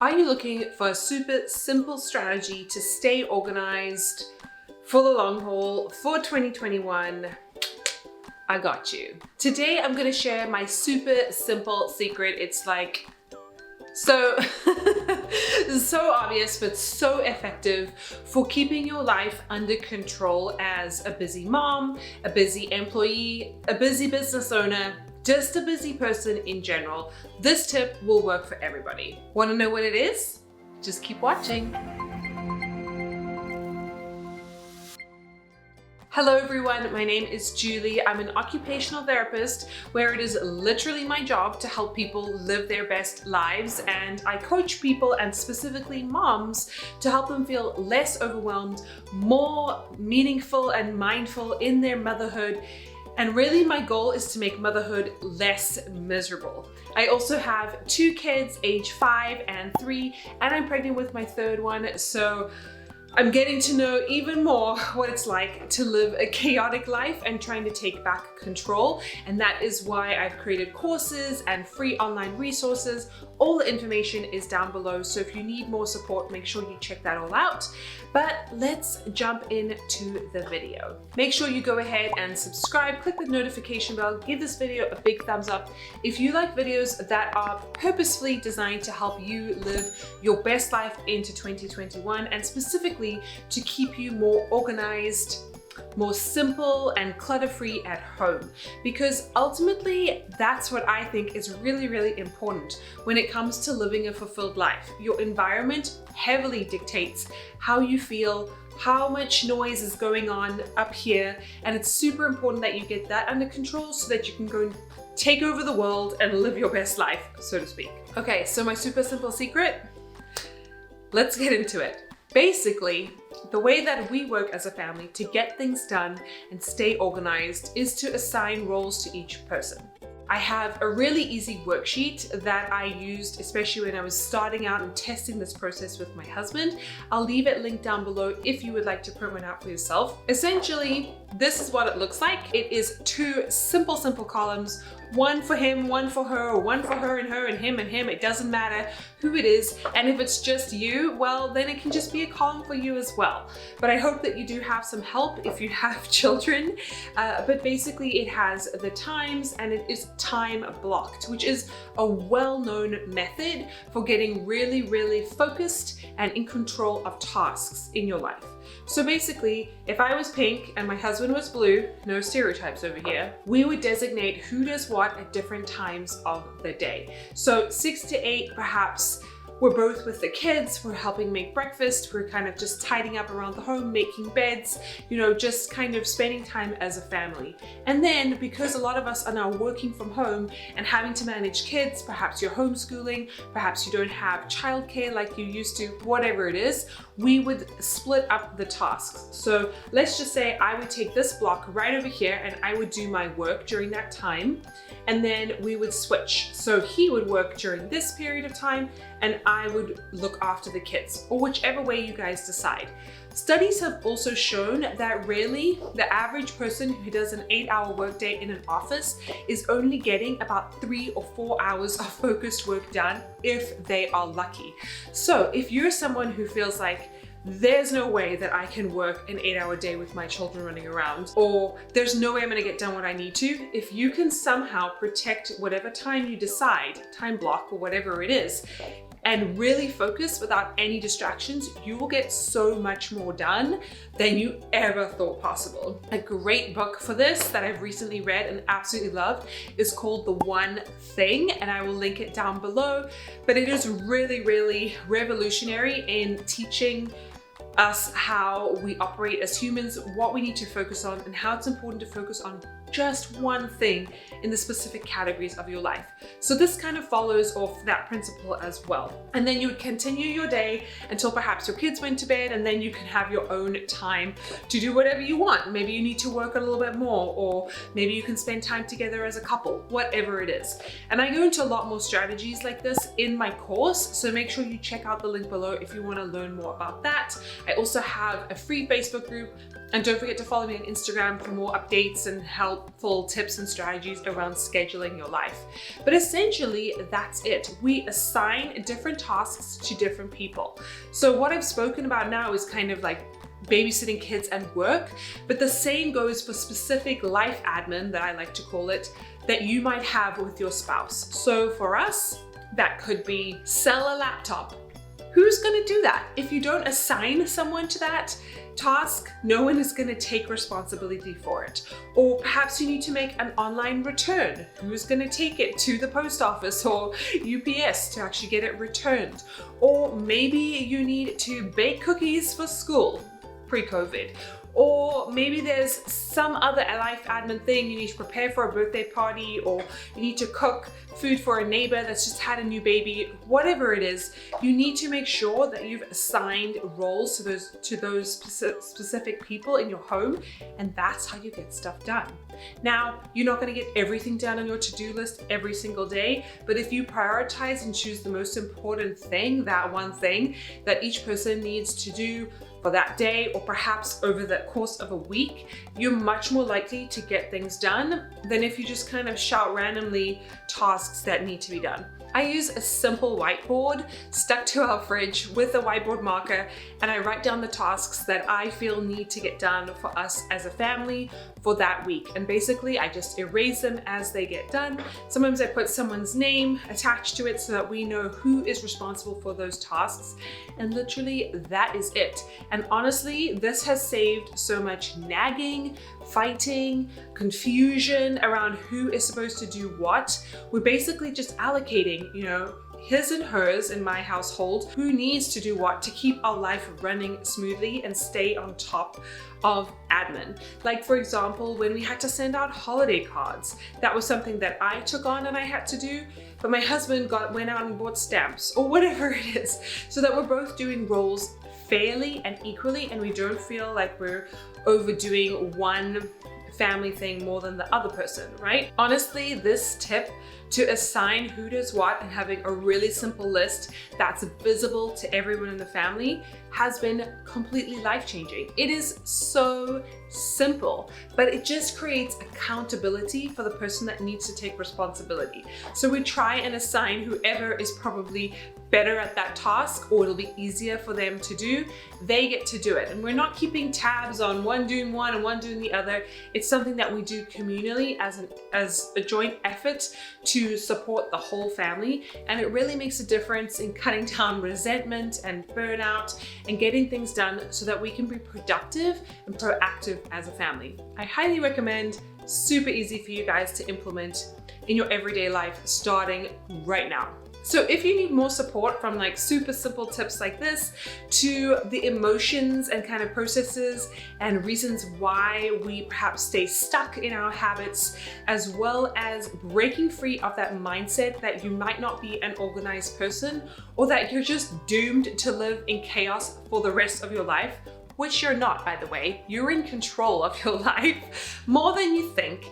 Are you looking for a super simple strategy to stay organized for the long haul for 2021? I got you. Today I'm gonna share my super simple secret. It's like so obvious, but so effective for keeping your life under control as a busy mom, a busy employee, a busy business owner, just a busy person in general. This tip will work for everybody. Want to know what it is? Just keep watching. Hello everyone, my name is Julie. I'm an occupational therapist where it is literally my job to help people live their best lives, and I coach people, and specifically moms, to help them feel less overwhelmed, more meaningful and mindful in their motherhood. And really my goal is to make motherhood less miserable. I also have 2 kids, age 5 and 3, and I'm pregnant with my 3rd one. So I'm getting to know even more what it's like to live a chaotic life and trying to take back control. And that is why I've created courses and free online resources. All the information is down below. So if you need more support, make sure you check that all out. But let's jump into the video. Make sure you go ahead and subscribe, click the notification bell, give this video a big thumbs up. If you like videos that are purposefully designed to help you live your best life into 2021, and specifically to keep you more organized, more simple and clutter-free at home, because ultimately that's what I think is really, really important when it comes to living a fulfilled life. Your environment heavily dictates how you feel, how much noise is going on up here, and it's super important that you get that under control so that you can go and take over the world and live your best life, so to speak. Okay, so my super simple secret, let's get into it. Basically, the way that we work as a family to get things done and stay organized is to assign roles to each person. I have a really easy worksheet that I used, especially when I was starting out and testing this process with my husband. I'll leave it linked down below if you would like to print one out for yourself. Essentially, this is what it looks like. It is 2 simple columns, one for him, one for her, or one for her and him and him. It doesn't matter who it is. And if it's just you, well, then it can just be a column for you as well. But I hope that you do have some help if you have children. But basically it has the times, and it is time blocked, which is a well-known method for getting really, really focused and in control of tasks in your life. So basically, if I was pink and my husband was blue, no stereotypes over here, we would designate who does what at different times of the day. So 6 to 8, perhaps, we're both with the kids, we're helping make breakfast, we're kind of just tidying up around the home, making beds, just kind of spending time as a family. And then, because a lot of us are now working from home and having to manage kids, perhaps you're homeschooling, perhaps you don't have childcare like you used to, whatever it is, we would split up the tasks. So let's just say I would take this block right over here and I would do my work during that time, and then we would switch. So he would work during this period of time and I would look after the kids, or whichever way you guys decide. Studies have also shown that really the average person who does an 8-hour workday in an office is only getting about 3 or 4 hours of focused work done if they are lucky. So if you're someone who feels like there's no way that I can work an 8-hour day with my children running around, or there's no way I'm gonna get done what I need to, if you can somehow protect whatever time you decide, time block or whatever it is, and really focus without any distractions, you will get so much more done than you ever thought possible. A great book for this that I've recently read and absolutely loved is called The One Thing, and I will link it down below. But it is really, really revolutionary in teaching us how we operate as humans, what we need to focus on, and how it's important to focus on just one thing in the specific categories of your life. So this kind of follows off that principle as well. And then you would continue your day until perhaps your kids went to bed, and then you can have your own time to do whatever you want. Maybe you need to work a little bit more, or maybe you can spend time together as a couple, whatever it is. And I go into a lot more strategies like this in my course, so make sure you check out the link below if you want to learn more about that I also have a free Facebook group, and don't forget to follow me on Instagram for more updates and helpful tips and strategies around scheduling your life. But essentially, that's it. We assign different tasks to different people. So what I've spoken about now is kind of like babysitting kids and work, but the same goes for specific life admin, that I like to call it, that you might have with your spouse. So for us, that could be sell a laptop. Who's gonna do that? If you don't assign someone to that task, no one is gonna take responsibility for it. Or perhaps you need to make an online return. Who's gonna take it to the post office or UPS to actually get it returned? Or maybe you need to bake cookies for school, pre-COVID. Or maybe there's some other life admin thing. You need to prepare for a birthday party, or you need to cook food for a neighbor that's just had a new baby. Whatever it is, you need to make sure that you've assigned roles to those specific people in your home, and that's how you get stuff done. Now, you're not going to get everything done on your to-do list every single day, but if you prioritize and choose the most important thing, that one thing that each person needs to do for that day, or perhaps over the course of a week, you're much more likely to get things done than if you just kind of shout randomly tasks that need to be done. I use a simple whiteboard stuck to our fridge with a whiteboard marker, and I write down the tasks that I feel need to get done for us as a family for that week. And basically I just erase them as they get done. Sometimes I put someone's name attached to it so that we know who is responsible for those tasks. And literally that is it. And honestly, this has saved so much nagging, fighting, confusion around who is supposed to do what. We're basically just allocating, his and hers in my household, who needs to do what to keep our life running smoothly and stay on top of admin. Like for example, when we had to send out holiday cards, that was something that I took on and I had to do, but my husband went out and bought stamps or whatever it is, so that we're both doing roles fairly and equally, and we don't feel like we're overdoing one family thing more than the other person, right? Honestly, this tip to assign who does what and having a really simple list that's visible to everyone in the family has been completely life-changing. It is so simple, but it just creates accountability for the person that needs to take responsibility. So we try and assign whoever is probably better at that task, or it'll be easier for them to do. They get to do it. And we're not keeping tabs on one doing one and one doing the other. It's something that we do communally as a joint effort to support the whole family. And it really makes a difference in cutting down resentment and burnout and getting things done so that we can be productive and proactive as a family. I highly recommend. Super easy for you guys to implement in your everyday life starting right now. So if you need more support from like super simple tips like this to the emotions and kind of processes and reasons why we perhaps stay stuck in our habits, as well as breaking free of that mindset that you might not be an organized person, or that you're just doomed to live in chaos for the rest of your life, which you're not, by the way. You're in control of your life more than you think.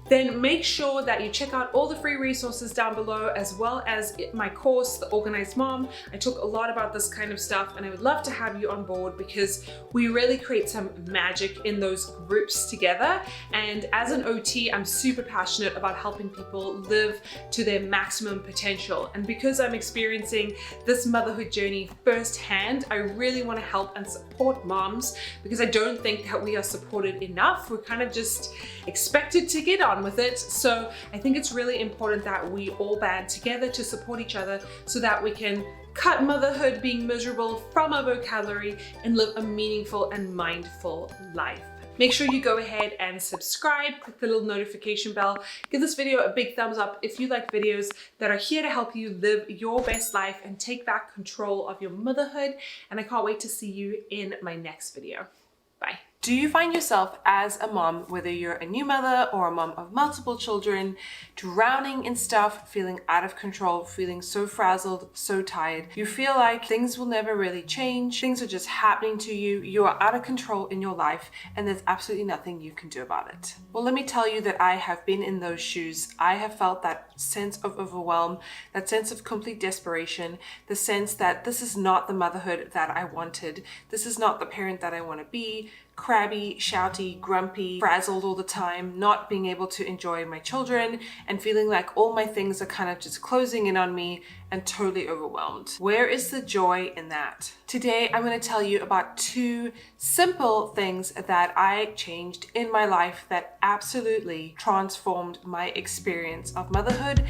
Then make sure that you check out all the free resources down below, as well as my course, The Organized Mom. I talk a lot about this kind of stuff, and I would love to have you on board because we really create some magic in those groups together. And as an OT, I'm super passionate about helping people live to their maximum potential. And because I'm experiencing this motherhood journey firsthand, I really want to help and support moms, because I don't think that we are supported enough. We're kind of just expected to get on with it. So I think it's really important that we all band together to support each other so that we can cut motherhood being miserable from our vocabulary and live a meaningful and mindful life. Make sure you go ahead and subscribe, click the little notification bell, give this video a big thumbs up if you like videos that are here to help you live your best life and take back control of your motherhood. And I can't wait to see you in my next video. Bye. Do you find yourself as a mom, whether you're a new mother or a mom of multiple children, drowning in stuff, feeling out of control, feeling so frazzled, so tired? You feel like things will never really change, things are just happening to you, you are out of control in your life, and there's absolutely nothing you can do about it. Well, let me tell you that I have been in those shoes. I have felt that sense of overwhelm, that sense of complete desperation, the sense that this is not the motherhood that I wanted, this is not the parent that I want to be. Crabby, shouty, grumpy, frazzled all the time, not being able to enjoy my children, and feeling like all my things are kind of just closing in on me and totally overwhelmed. Where is the joy in that? Today, I'm going to tell you about 2 simple things that I changed in my life that absolutely transformed my experience of motherhood.